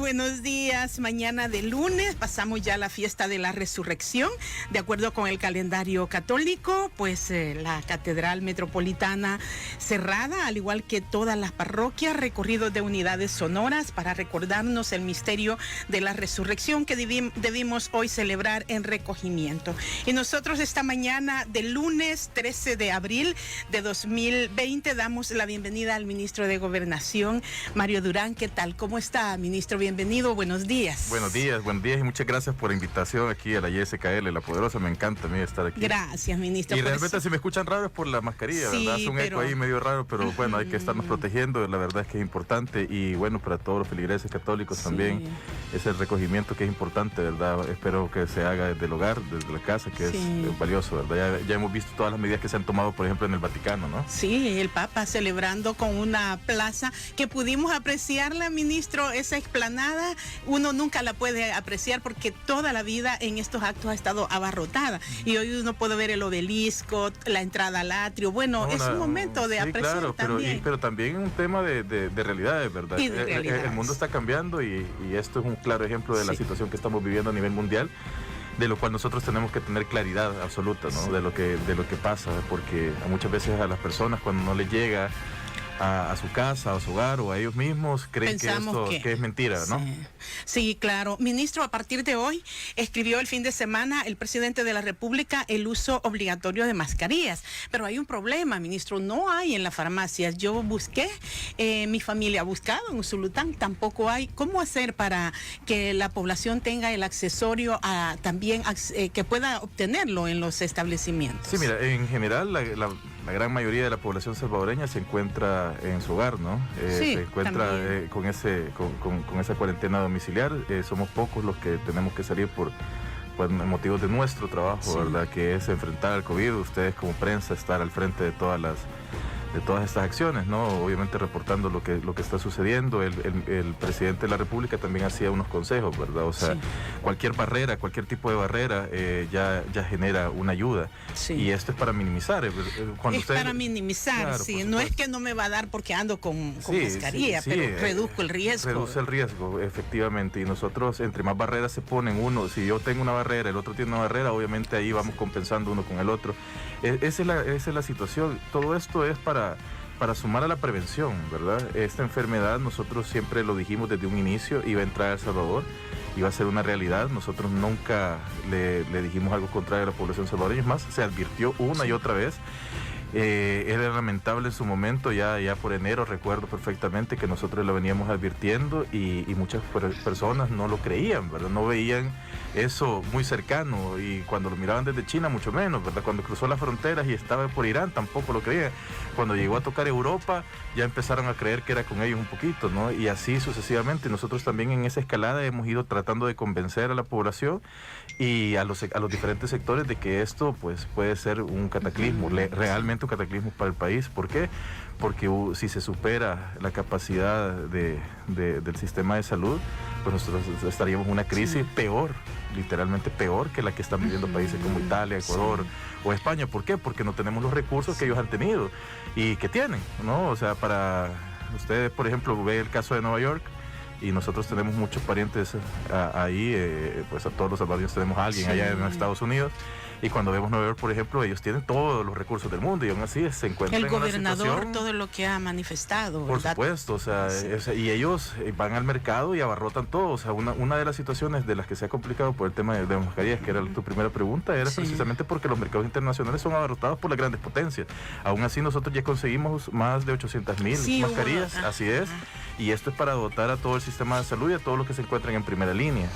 Buenos días. Mañana de lunes pasamos ya la fiesta de la Resurrección. De acuerdo con el calendario católico, pues la Catedral Metropolitana cerrada, al igual que todas las parroquias, recorridos de unidades sonoras para recordarnos el misterio de la Resurrección que debimos hoy celebrar en recogimiento. Y nosotros esta mañana de lunes 13 de abril de 2020 damos la bienvenida al ministro de Gobernación, Mario Durán. ¿Qué tal? ¿Cómo está, ministro? Bienvenido, buenos días. Buenos días y muchas gracias por la invitación aquí a la YSKL, La Poderosa. Me encanta a mí estar aquí. Gracias, ministro. Y realmente si me escuchan raro es por la mascarilla, sí, ¿verdad? Es un eco ahí medio raro, pero bueno, hay que estarnos protegiendo, la verdad es que es importante. Y bueno, para todos los feligreses católicos también, es el recogimiento que es importante, ¿verdad? Espero que se haga desde el hogar, desde la casa, que es valioso, ¿verdad? Ya hemos visto todas las medidas que se han tomado, por ejemplo, en el Vaticano, ¿no? Sí, el Papa celebrando con una plaza que pudimos apreciarla, ministro, esa explanada, uno nunca la puede apreciar porque toda la vida en estos actos ha estado abarrotada. Y hoy uno puede ver el obelisco, la entrada al atrio. Bueno, es un momento de apreciar, claro, también. Pero también un tema de realidades, ¿verdad? Y de realidades. El mundo está cambiando y esto es un claro ejemplo de la situación que estamos viviendo a nivel mundial, de lo cual nosotros tenemos que tener claridad absoluta, ¿no? De lo que pasa, porque muchas veces a las personas cuando no les llega a su casa, a su hogar o a ellos mismos, creen que es mentira, ¿no? Sí, claro. Ministro, a partir de hoy escribió el fin de semana el presidente de la República el uso obligatorio de mascarillas. Pero hay un problema, ministro, no hay en las farmacias. Yo busqué, mi familia ha buscado en Usulután, tampoco hay. ¿Cómo hacer para que la población tenga el accesorio también que pueda obtenerlo en los establecimientos? Sí, mira, en general la gran mayoría de la población salvadoreña se encuentra en su hogar, ¿no? Se encuentra con esa cuarentena domiciliar. Somos pocos los que tenemos que salir por motivos de nuestro trabajo, ¿verdad? Que es enfrentar al COVID. Ustedes como prensa estar al frente de todas estas acciones, ¿no? Obviamente reportando lo que está sucediendo. El presidente de la República también hacía unos consejos, ¿verdad? O sea, cualquier tipo de barrera ya genera una ayuda. Y esto es para minimizar. Para minimizar, claro, no es que no me va a dar porque ando con mascarilla, pero reduzco el riesgo. Reduce el riesgo, efectivamente. Y nosotros, entre más barreras se ponen, si yo tengo una barrera, el otro tiene una barrera, obviamente ahí vamos compensando uno con el otro. Esa es la situación. Todo esto es para sumar a la prevención, ¿verdad? Esta enfermedad, nosotros siempre lo dijimos desde un inicio, iba a entrar a El Salvador, iba a ser una realidad. Nosotros nunca le dijimos algo contrario a la población salvadoreña, es más, se advirtió una y otra vez. Era lamentable en su momento, ya por enero recuerdo perfectamente que nosotros lo veníamos advirtiendo y muchas personas no lo creían, ¿verdad? No veían eso muy cercano, y cuando lo miraban desde China mucho menos, ¿verdad? Cuando cruzó las fronteras y estaba por Irán tampoco lo creían. Cuando llegó a tocar Europa ya empezaron a creer que era con ellos un poquito, ¿no? Y así sucesivamente. Nosotros también en esa escalada hemos ido tratando de convencer a la población y a los diferentes sectores de que esto pues puede ser un cataclismo, realmente un cataclismo para el país. ¿Por qué? Porque si se supera la capacidad del sistema de salud, pues nosotros estaríamos en una crisis peor, literalmente peor que la que están viviendo países como Italia, Ecuador o España. ¿Por qué? Porque no tenemos los recursos que ellos han tenido y que tienen, ¿no? O sea, para ustedes, por ejemplo, ve el caso de Nueva York, y nosotros tenemos muchos parientes ahí, pues a todos los salvadoreños tenemos a alguien allá en Estados Unidos. Y cuando vemos Nueva York, por ejemplo, ellos tienen todos los recursos del mundo y aún así se encuentran en una situación... El gobernador, todo lo que ha manifestado, ¿verdad? Por supuesto, o sea, y ellos van al mercado y abarrotan todo. O sea, una de las situaciones de las que se ha complicado por el tema de mascarillas, que era tu primera pregunta, era precisamente porque los mercados internacionales son abarrotados por las grandes potencias. Aún así, nosotros ya conseguimos más de 800,000 mascarillas, así es. Y esto es para dotar a todo el sistema de salud y a todos los que se encuentran en primera línea.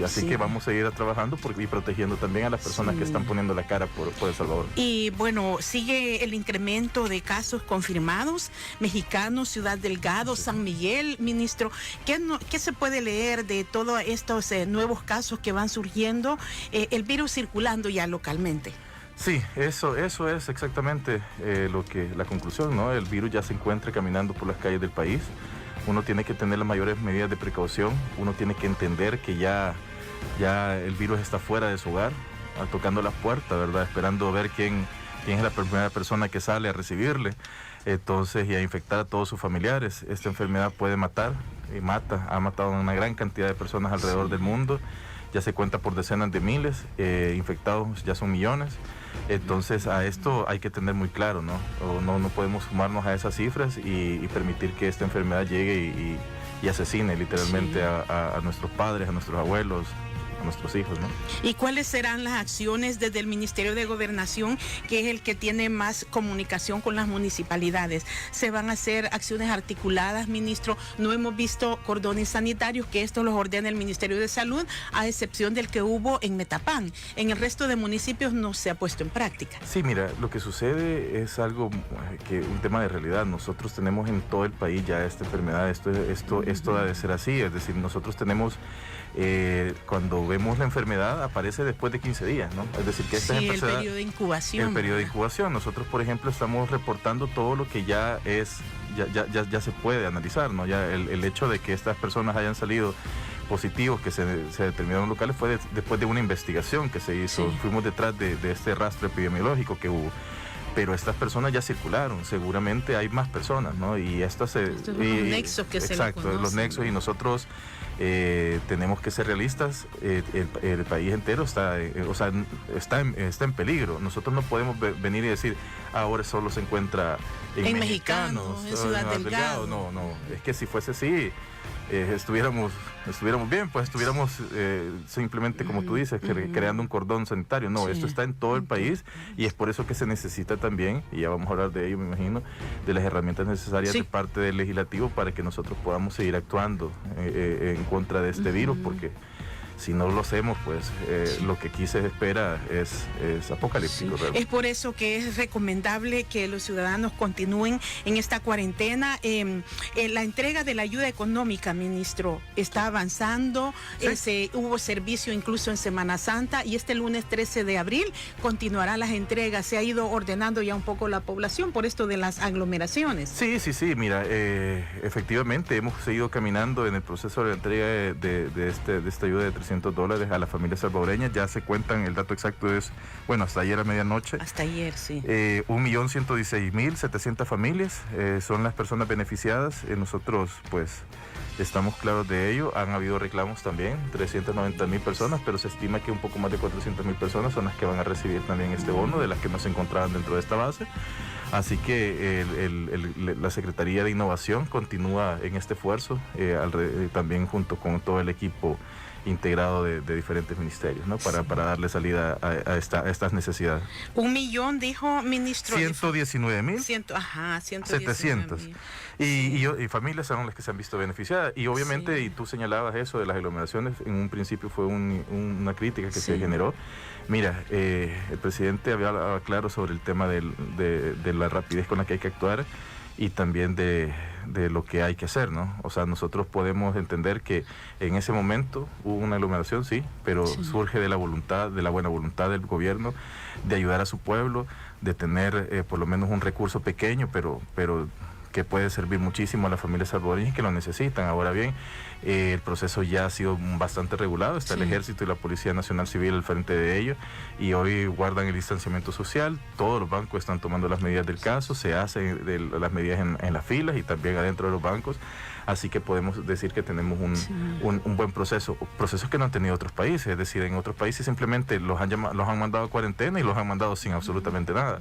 Así que vamos a seguir trabajando y protegiendo también a las personas que están poniendo la cara por El Salvador. Y bueno, sigue el incremento de casos confirmados, mexicanos, Ciudad Delgado, San Miguel. Ministro, ¿qué se puede leer de todos estos nuevos casos que van surgiendo, el virus circulando ya localmente? Sí, eso es exactamente la conclusión, ¿no? El virus ya se encuentra caminando por las calles del país. Uno tiene que tener las mayores medidas de precaución. Uno tiene que entender que ya el virus está fuera de su hogar, tocando las puertas, ¿verdad? Esperando ver quién quién es la primera persona que sale a recibirle, entonces, y a infectar a todos sus familiares. Esta enfermedad puede matar y ha matado a una gran cantidad de personas alrededor del mundo, ya se cuenta por decenas de miles, infectados ya son millones. Entonces a esto hay que tener muy claro, ¿no? No podemos sumarnos a esas cifras y permitir que esta enfermedad llegue y asesine literalmente a nuestros padres, a nuestros abuelos, a nuestros hijos, ¿no? ¿Y cuáles serán las acciones desde el Ministerio de Gobernación, que es el que tiene más comunicación con las municipalidades? ¿Se van a hacer acciones articuladas, ministro? No hemos visto cordones sanitarios, que esto los ordena el Ministerio de Salud, a excepción del que hubo en Metapán. En el resto de municipios no se ha puesto en práctica. Sí, mira, lo que sucede es algo un tema de realidad. Nosotros tenemos en todo el país ya esta enfermedad, esto ha de ser así, es decir, nosotros tenemos... cuando vemos la enfermedad aparece después de 15 días, ¿no? Es decir, que esta es el periodo de incubación. El periodo de incubación. Nosotros, por ejemplo, estamos reportando todo lo que ya se puede analizar, ¿no? Ya el hecho de que estas personas hayan salido positivos, que se determinaron locales, fue después de una investigación que se hizo. Sí. Fuimos detrás de este rastro epidemiológico que hubo. Pero estas personas ya circularon, seguramente hay más personas, ¿no? Y estas los nexos que se le conocen. Exacto, los nexos, y nosotros tenemos que ser realistas. El país entero está en peligro. Nosotros no podemos venir y decir, ahora solo se encuentra en Mexicanos, en Ciudad Delgado. No, es que si fuese así, estuviéramos bien, pues estuviéramos simplemente, como tú dices, creando un cordón sanitario. No, esto está en todo el país, y es por eso que se necesita también, y ya vamos a hablar de ello, me imagino, de las herramientas necesarias de parte del legislativo para que nosotros podamos seguir actuando en contra de este virus, porque si no lo hacemos, pues lo que aquí se espera es apocalíptico. Sí. Es por eso que es recomendable que los ciudadanos continúen en esta cuarentena. La entrega de la ayuda económica, ministro, está avanzando. Sí. Hubo servicio incluso en Semana Santa, y este lunes 13 de abril continuarán las entregas. Se ha ido ordenando ya un poco la población por esto de las aglomeraciones. Sí, mira, efectivamente hemos seguido caminando en el proceso de la entrega de esta ayuda de $300 a las familias salvadoreñas. Ya se cuentan, el dato exacto es, bueno, hasta ayer a medianoche. Hasta ayer, sí. 1.116.700 familias son las personas beneficiadas. Nosotros, pues, estamos claros de ello. Han habido reclamos también, 390.000 personas, pero se estima que un poco más de 400.000 personas son las que van a recibir también este bono, de las que no se encontraban dentro de esta base. Así que la Secretaría de Innovación continúa en este esfuerzo, también junto con todo el equipo integrado de diferentes ministerios, ¿no? Para darle salida a estas necesidades. 1 millón, dijo ministro. 119.000. 700. Y familias son las que se han visto beneficiadas. Y obviamente, y tú señalabas eso de las aglomeraciones, en un principio fue una crítica que se generó. Mira, el presidente había hablado claro sobre el tema de la rapidez con la que hay que actuar, y también de lo que hay que hacer, ¿no? O sea, nosotros podemos entender que en ese momento hubo una aglomeración, sí, pero surge de la buena voluntad del gobierno de ayudar a su pueblo, de tener por lo menos un recurso pequeño, pero que puede servir muchísimo a las familias salvadoreñas que lo necesitan. Ahora bien, el proceso ya ha sido bastante regulado, está el Ejército y la Policía Nacional Civil al frente de ello, y hoy guardan el distanciamiento social. Todos los bancos están tomando las medidas del caso, se hacen las medidas en las filas y también adentro de los bancos. Así que podemos decir que tenemos un buen proceso que no han tenido otros países. Es decir, en otros países simplemente los han mandado a cuarentena y los han mandado sin absolutamente nada.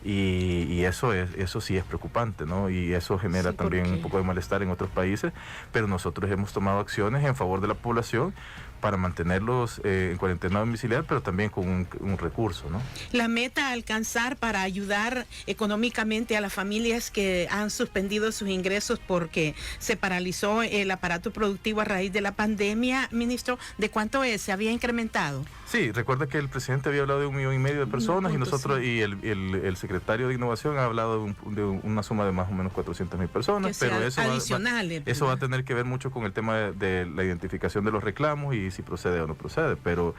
Y eso sí es preocupante, ¿no? Y eso genera también un poco de malestar en otros países, pero nosotros hemos tomado acciones en favor de la población para mantenerlos en cuarentena domiciliar, pero también con un recurso, ¿no? La meta a alcanzar para ayudar económicamente a las familias que han suspendido sus ingresos porque se paralizó el aparato productivo a raíz de la pandemia, ministro, ¿de cuánto es? ¿Se había incrementado? Sí, recuerda que el presidente había hablado de 1,5 millones de personas, y nosotros y el secretario de Innovación ha hablado de una suma de más o menos 400.000 personas, pero eso va a tener que ver mucho con el tema de la identificación de los reclamos, y si procede o no procede, pero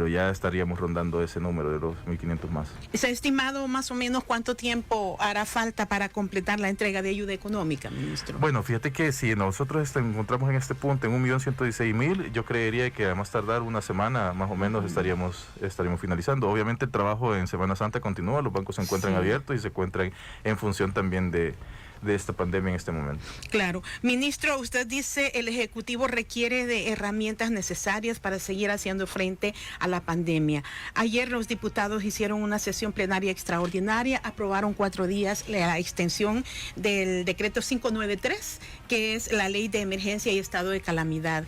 ya estaríamos rondando ese número de los 1.500 más. ¿Se ha estimado más o menos cuánto tiempo hará falta para completar la entrega de ayuda económica, ministro? Bueno, fíjate que si nosotros encontramos en este punto en 1.116.000, yo creería que a más tardar una semana más o menos estaríamos finalizando. Obviamente el trabajo en Semana Santa continúa, los bancos se encuentran abiertos y se encuentran en función también de esta pandemia en este momento. Claro. Ministro, usted dice el Ejecutivo requiere de herramientas necesarias para seguir haciendo frente a la pandemia. Ayer los diputados hicieron una sesión plenaria extraordinaria, aprobaron 4 días la extensión del decreto 593, que es la ley de emergencia y estado de calamidad.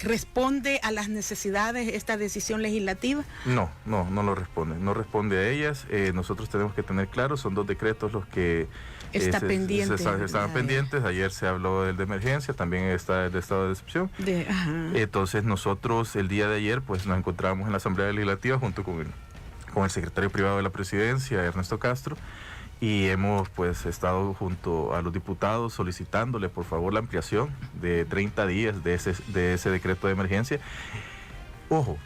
¿Responde a las necesidades esta decisión legislativa? No lo responde. No responde a ellas. Nosotros tenemos que tener claro, son 2 decretos los que estaban pendientes. Ayer se habló del de emergencia, también está el de estado de excepción. Entonces nosotros el día de ayer pues nos encontramos en la Asamblea Legislativa junto con el secretario privado de la Presidencia, Ernesto Castro, y hemos pues estado junto a los diputados solicitándole por favor la ampliación de 30 días de ese decreto de emergencia. Ojo,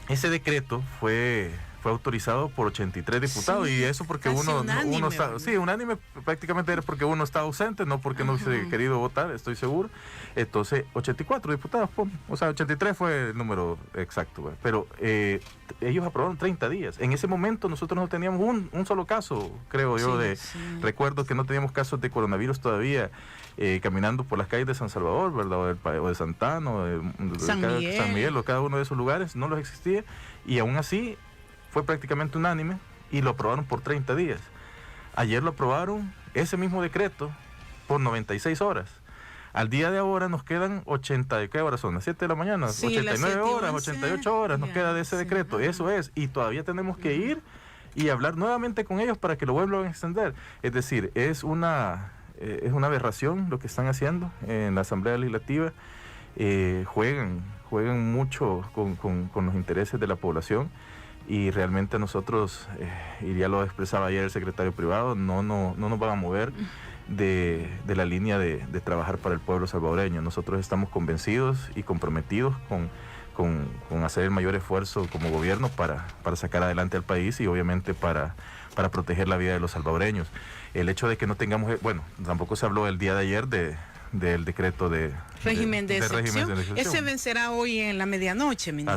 ese decreto fue autorizado por 83 diputados, y eso porque uno está, unánime prácticamente era porque uno está ausente, no porque no hubiese querido votar, estoy seguro. Entonces 84 diputados, o sea 83 fue el número exacto, pero ellos aprobaron 30 días. En ese momento nosotros no teníamos un solo caso, creo yo, recuerdo que no teníamos casos de coronavirus todavía caminando por las calles de San Salvador, ¿verdad? O de Santana, o de San Miguel, o cada uno de esos lugares, no los existía, y aún así fue prácticamente unánime y lo aprobaron por 30 días. Ayer lo aprobaron, ese mismo decreto, por 96 horas. Al día de ahora nos quedan 80, ¿qué horas son? Las 7 de la mañana, 89 horas, 88 horas nos queda de ese decreto. Eso es, y todavía tenemos que ir y hablar nuevamente con ellos para que lo vuelvan a extender. Es decir, es una aberración lo que están haciendo en la Asamblea Legislativa. Juegan mucho con los intereses de la población. Y realmente nosotros, y ya lo expresaba ayer el secretario privado, no nos van a mover de la línea de trabajar para el pueblo salvadoreño. Nosotros estamos convencidos y comprometidos con hacer el mayor esfuerzo como gobierno para sacar adelante al país y obviamente para proteger la vida de los salvadoreños. El hecho de que no tengamos, tampoco se habló el día de ayer del decreto de régimen de excepción. Ese vencerá hoy en la medianoche, ministro.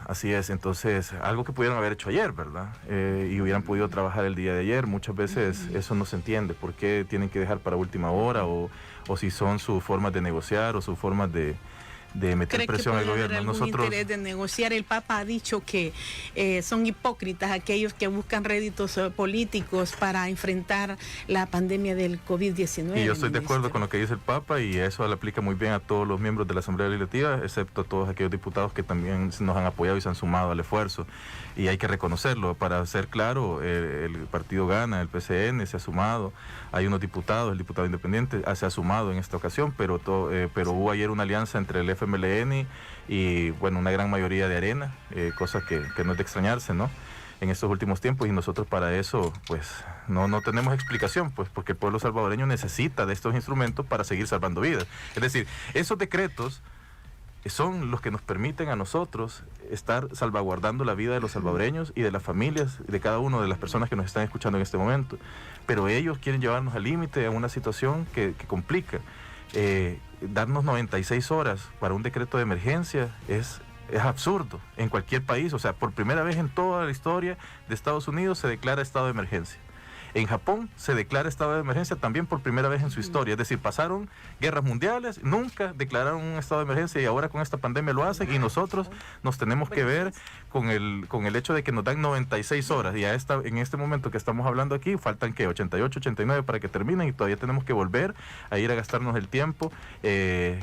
Así es. Entonces, algo que pudieron haber hecho ayer, ¿verdad? Y hubieran podido trabajar el día de ayer. Muchas veces eso no se entiende. ¿Por qué tienen que dejar para última hora? O si son sus formas de negociar o sus formas de meter presión al gobierno. Nosotros interés de negociar. El Papa ha dicho que son hipócritas aquellos que buscan réditos políticos para enfrentar la pandemia del COVID-19. Y yo estoy de acuerdo con lo que dice el Papa, y eso le aplica muy bien a todos los miembros de la Asamblea Legislativa, excepto a todos aquellos diputados que también nos han apoyado y se han sumado al esfuerzo. Y hay que reconocerlo. Para ser claro, el partido Gana, el PCN se ha sumado, hay unos diputados, el diputado independiente se ha sumado en esta ocasión, pero hubo ayer una alianza entre el FMLN y una gran mayoría de Arena, cosa que no es de extrañarse, ¿no? En estos últimos tiempos, y nosotros para eso pues no tenemos explicación, pues porque el pueblo salvadoreño necesita de estos instrumentos para seguir salvando vidas. Es decir, esos decretos son los que nos permiten a nosotros estar salvaguardando la vida de los salvadoreños y de las familias, de cada una de las personas que nos están escuchando en este momento. Pero ellos quieren llevarnos al límite a una situación que complica. Darnos 96 horas para un decreto de emergencia es absurdo en cualquier país. O sea, por primera vez en toda la historia de Estados Unidos se declara estado de emergencia. En Japón se declara estado de emergencia también por primera vez en su historia. Es decir, pasaron guerras mundiales, nunca declararon un estado de emergencia y ahora con esta pandemia lo hacen, y nosotros nos tenemos que ver con el hecho de que nos dan 96 horas y en este momento que estamos hablando aquí faltan 88, 89 para que terminen, y todavía tenemos que volver a ir a gastarnos el tiempo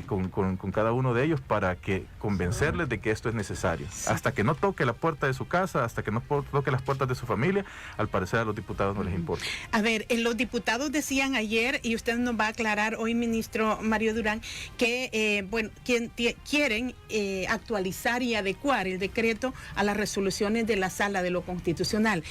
con cada uno de ellos para convencerles de que esto es necesario. Hasta que no toque la puerta de su casa, hasta que no toque las puertas de su familia, al parecer a los diputados no les importa. A ver, los diputados decían ayer, y usted nos va a aclarar hoy, ministro Mario Durán, que quieren actualizar y adecuar el decreto a las resoluciones de la Sala de lo Constitucional.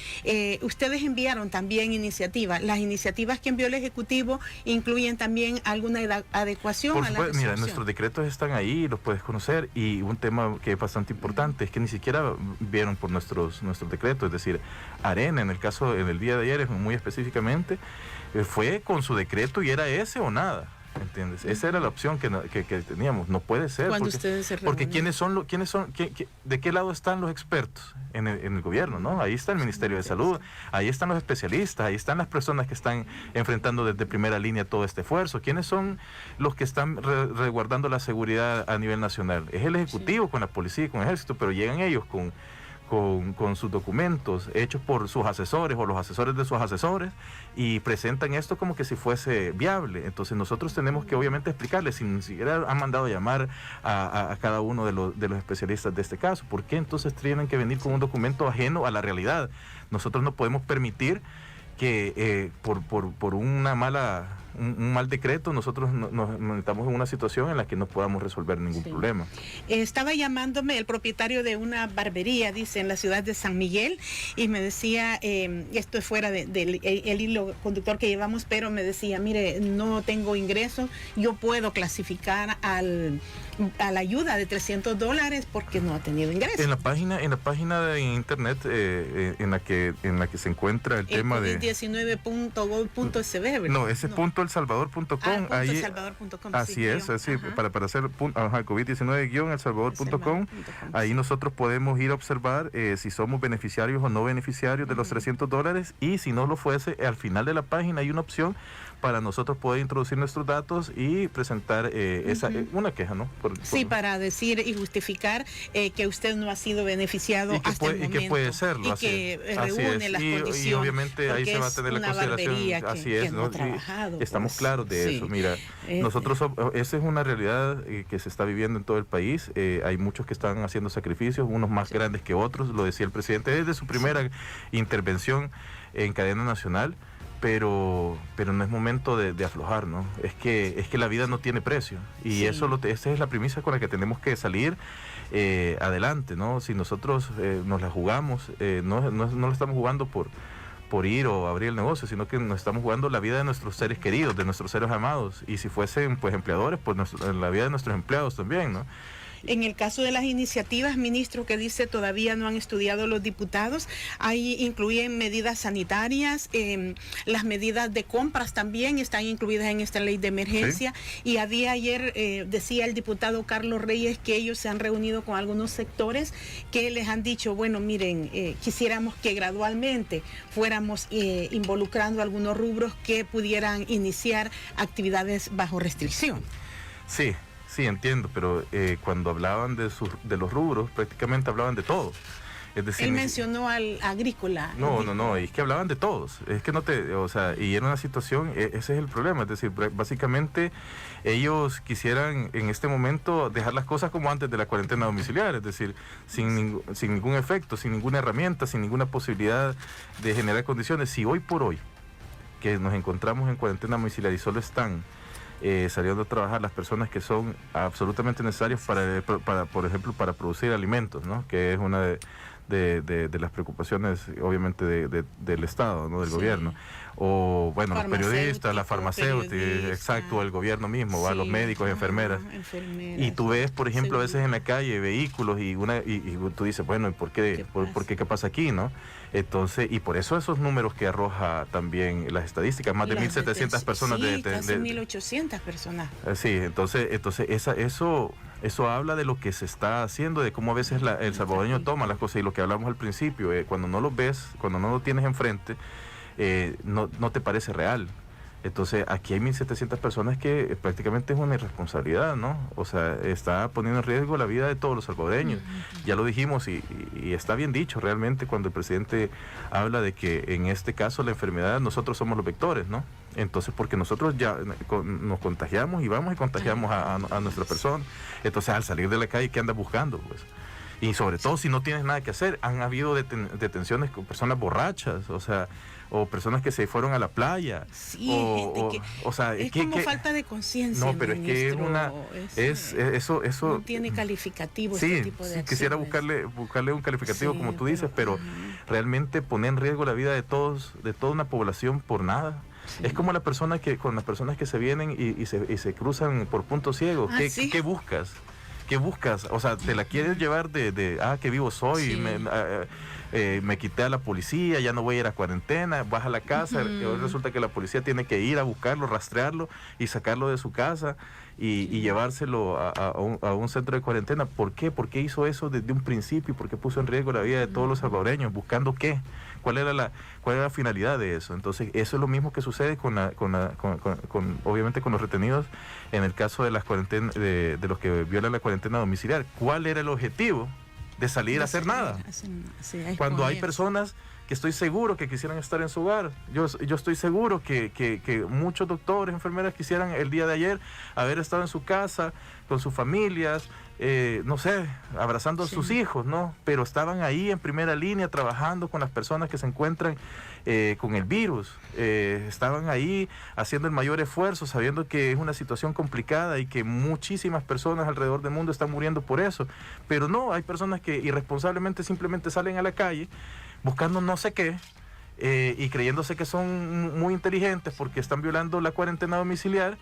Ustedes enviaron también iniciativas. ¿Las iniciativas que envió el Ejecutivo incluyen también alguna adecuación a la resolución? Mira, nuestros decretos están ahí, los puedes conocer, y un tema que es bastante importante es que ni siquiera vieron por nuestros decretos, es decir, Arena, en el día de ayer, muy específicamente, fue con su decreto y era ese o nada. ¿Entiendes? Esa era la opción que teníamos. No puede ser. Porque ¿de qué lado están los expertos en el gobierno? ¿No? Ahí está el Ministerio de Salud, ahí están los especialistas, ahí están las personas que están enfrentando desde primera línea todo este esfuerzo. ¿Quiénes son los que están resguardando la seguridad a nivel nacional? Es el Ejecutivo, con la policía y con el ejército, pero llegan ellos con sus documentos hechos por sus asesores o los asesores de sus asesores y presentan esto como que si fuese viable. Entonces nosotros tenemos que obviamente explicarles, si ni siquiera han mandado a llamar a cada uno de los especialistas de este caso. ¿Por qué entonces tienen que venir con un documento ajeno a la realidad? Nosotros no podemos permitir que por un mal decreto nosotros nos metamos en una situación en la que no podamos resolver ningún problema. Estaba llamándome el propietario de una barbería, dice, en la ciudad de San Miguel, y me decía, esto es fuera del hilo conductor que llevamos, pero me decía, mire, no tengo ingresos, yo puedo clasificar a la ayuda de $300 porque no ha tenido ingresos. En la página de internet en la que se encuentra el tema de 19.gov.sb, ¿verdad? No, ese punto elsalvador.com, ahí elsalvador.com, así es, así para hacer COVID-19-elsalvador.com, ahí nosotros podemos ir a observar si somos beneficiarios o no beneficiarios de los $300, y si no lo fuese, al final de la página hay una opción para nosotros poder introducir nuestros datos y presentar una queja, ¿no? Para decir y justificar que usted no ha sido beneficiado hasta el momento. Y que puede serlo. Y que reúne las condiciones. Y obviamente ahí se va a tener la consideración. Así es, ¿no? Estamos claros de eso. Mira, nosotros, esa es una realidad que se está viviendo en todo el país. Hay muchos que están haciendo sacrificios, unos más grandes que otros, lo decía el presidente desde su primera intervención en cadena nacional. Pero no es momento de aflojar, ¿no? Es que la vida no tiene precio, y esa es la premisa con la que tenemos que salir adelante, ¿no? Si nosotros nos la jugamos, no lo estamos jugando por ir o abrir el negocio, sino que nos estamos jugando la vida de nuestros seres queridos, de nuestros seres amados, y si fuesen pues empleadores, pues la vida de nuestros empleados también, ¿no? En el caso de las iniciativas, ministro, que dice todavía no han estudiado los diputados, ahí incluyen medidas sanitarias, las medidas de compras también están incluidas en esta ley de emergencia. Sí. Y ayer decía el diputado Carlos Reyes que ellos se han reunido con algunos sectores que les han dicho, bueno, miren, quisiéramos que gradualmente fuéramos involucrando algunos rubros que pudieran iniciar actividades bajo restricción. Sí, entiendo, pero cuando hablaban de los rubros, prácticamente hablaban de todos. Es decir, él mencionó al agrícola. No, es que hablaban de todos. Es que y era una situación, ese es el problema. Es decir, básicamente ellos quisieran en este momento dejar las cosas como antes de la cuarentena domiciliaria, es decir, sin ningún efecto, sin ninguna herramienta, sin ninguna posibilidad de generar condiciones. Si hoy por hoy, que nos encontramos en cuarentena domiciliaria y solo están saliendo a trabajar las personas que son absolutamente necesarias para por ejemplo, para producir alimentos, ¿no? Que es una de las preocupaciones, obviamente, del Estado, ¿no? Del gobierno. O, bueno, los periodistas, la farmacéutica, exacto, el gobierno mismo, los médicos, enfermeras. Y tú ves, por ejemplo, a veces en la calle vehículos y tú dices, bueno, ¿y por qué pasa aquí, no? Entonces, y por eso esos números que arroja también las estadísticas, más de 1.700 personas. Casi 1.800 personas. Sí, entonces eso habla de lo que se está haciendo, de cómo a veces el salvadoreño toma las cosas, y lo que hablamos al principio, cuando no lo ves, cuando no lo tienes enfrente, no te parece real. Entonces aquí hay 1.700 personas que prácticamente es una irresponsabilidad, ¿no? O sea, está poniendo en riesgo la vida de todos los salvadoreños. Ya lo dijimos y está bien dicho realmente cuando el presidente habla de que en este caso la enfermedad, nosotros somos los vectores, ¿no? Entonces, porque nosotros ya nos contagiamos y vamos y contagiamos a nuestra persona. Entonces, al salir de la calle, ¿qué andas buscando? Pues Y sobre todo si no tienes nada que hacer. Han habido detenciones con personas borrachas, o sea, o personas que se fueron a la playa. Sí, o sea, es como falta de conciencia. No, pero ministro, es que eso no tiene calificativo sí, este tipo de acciones. Quisiera buscarle un calificativo, como tú dices, pero realmente poner en riesgo la vida de toda una población por nada. Sí. Es como con las personas que se vienen y se cruzan por puntos ciegos. ¿Qué buscas? ¿Qué buscas? O sea, te la quieres llevar qué vivo soy, sí. Me quité a la policía, ya no voy a ir a cuarentena, vas a la casa, y hoy resulta que la policía tiene que ir a buscarlo, rastrearlo y sacarlo de su casa y llevárselo a un centro de cuarentena. ¿Por qué? ¿Por qué hizo eso desde un principio? ¿Por qué puso en riesgo la vida de todos los salvadoreños? ¿Buscando qué? ¿Cuál era la finalidad de eso? Entonces, eso es lo mismo que sucede obviamente con los retenidos en el caso de las cuarentenas, de los que violan la cuarentena domiciliar. ¿Cuál era el objetivo de salir a hacer nada? Cuando hay personas que estoy seguro que quisieran estar en su hogar. Yo estoy seguro que muchos doctores, enfermeras quisieran el día de ayer haber estado en su casa, con sus familias, no sé, abrazando a sus hijos, ¿no? Pero estaban ahí en primera línea trabajando con las personas que se encuentran con el virus. Estaban ahí haciendo el mayor esfuerzo, sabiendo que es una situación complicada y que muchísimas personas alrededor del mundo están muriendo por eso. Pero no, hay personas que irresponsablemente simplemente salen a la calle buscando no sé qué y creyéndose que son muy inteligentes porque están violando la cuarentena domiciliar.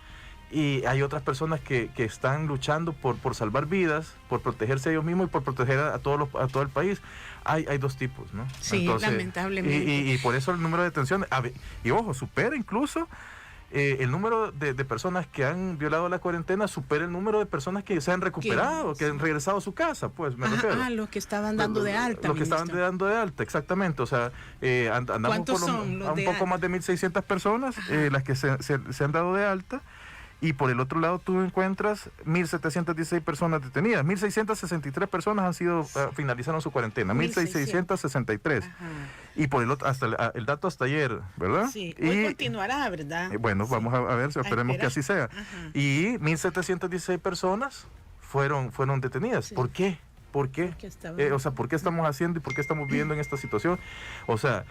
Y hay otras personas que están luchando por salvar vidas, por protegerse a ellos mismos y por proteger a todo el país. Hay dos tipos, ¿no? Sí, entonces, lamentablemente. Y por eso el número de detenciones, y ojo, supera incluso el número de personas que han violado la cuarentena, supera el número de personas que se han recuperado, que han regresado a su casa, pues, me refiero. Los que estaban dando de alta. Los que estaban dando de alta, exactamente. O sea, andamos por un poco más de 1.600 personas las que se han dado de alta. Y por el otro lado tú encuentras 1.716 personas detenidas. 1.663 personas finalizaron su cuarentena. 1.663. Y por el otro, el dato hasta ayer, ¿verdad? Sí, hoy continuará, ¿verdad? Bueno, sí. Vamos a ver, esperemos que así sea. Y 1.716 personas fueron detenidas. Sí. ¿Por qué? ¿Por qué? ¿Por qué estamos haciendo y por qué estamos viviendo en esta situación? O sea,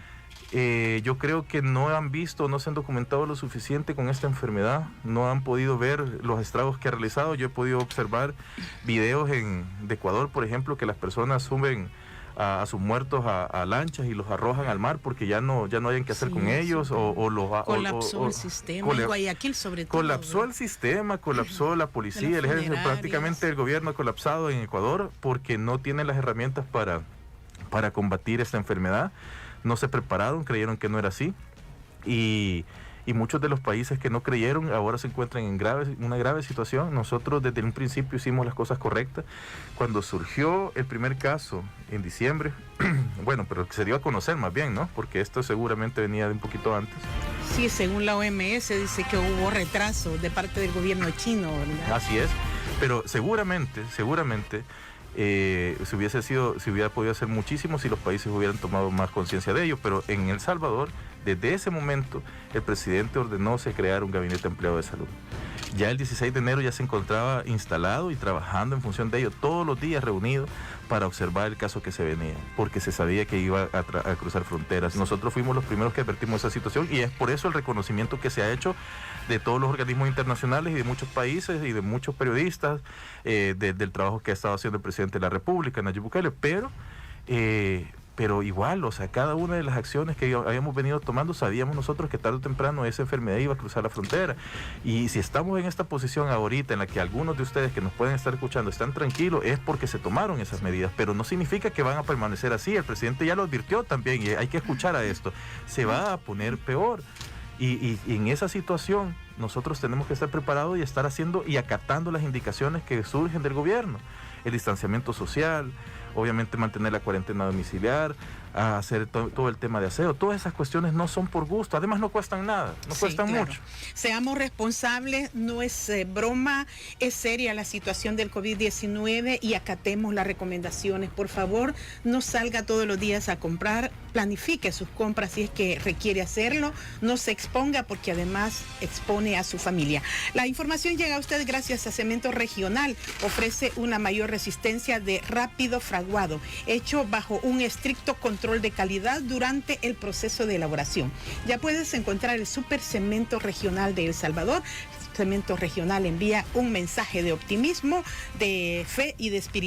yo creo que no han visto, no se han documentado lo suficiente con esta enfermedad, no han podido ver los estragos que ha realizado. Yo he podido observar videos de Ecuador, por ejemplo, que las personas suben a sus muertos a lanchas y los arrojan al mar porque ya no hayan que hacer con ellos. Colapsó el sistema, en Guayaquil sobre todo. Colapsó el sistema, colapsó la policía, el ejército, prácticamente el gobierno ha colapsado en Ecuador porque no tienen las herramientas para combatir esta enfermedad. No se prepararon, creyeron que no era así y muchos de los países que no creyeron ahora se encuentran en una grave situación. Nosotros desde un principio hicimos las cosas correctas. Cuando surgió el primer caso en diciembre, bueno, pero que se dio a conocer más bien, ¿no? Porque esto seguramente venía de un poquito antes. Sí, según la OMS dice que hubo retraso de parte del gobierno chino, ¿verdad? Así es, pero seguramente se hubiera podido hacer muchísimo si los países hubieran tomado más conciencia de ello, pero en El Salvador, desde ese momento, el presidente ordenó crear un gabinete empleado de salud. Ya el 16 de enero ya se encontraba instalado y trabajando en función de ello, todos los días reunido para observar el caso que se venía, porque se sabía que iba a cruzar fronteras. Nosotros fuimos los primeros que advertimos esa situación y es por eso el reconocimiento que se ha hecho de todos los organismos internacionales y de muchos países y de muchos periodistas del trabajo que ha estado haciendo el presidente de la República, Nayib Bukele, pero igual, o sea, cada una de las acciones que habíamos venido tomando, sabíamos nosotros que tarde o temprano esa enfermedad iba a cruzar la frontera. Y si estamos en esta posición ahorita en la que algunos de ustedes que nos pueden estar escuchando están tranquilos, es porque se tomaron esas medidas, pero no significa que van a permanecer así. El presidente ya lo advirtió también y hay que escuchar a esto. Se va a poner peor. Y en esa situación nosotros tenemos que estar preparados y estar haciendo y acatando las indicaciones que surgen del gobierno. El distanciamiento social, obviamente mantener la cuarentena domiciliar, a hacer todo el tema de aseo. Todas esas cuestiones no son por gusto, además no cuestan nada, cuestan mucho. Seamos responsables, no es broma, es seria la situación del COVID-19 y acatemos las recomendaciones. Por favor, no salga todos los días a comprar, planifique sus compras si es que requiere hacerlo, no se exponga porque además expone a su familia. La información llega a usted gracias a Cemento Regional, ofrece una mayor resistencia de rápido fracturamiento aguado, hecho bajo un estricto control de calidad durante el proceso de elaboración. Ya puedes encontrar el Super Cemento Regional de El Salvador. Cemento Regional envía un mensaje de optimismo, de fe y de espíritu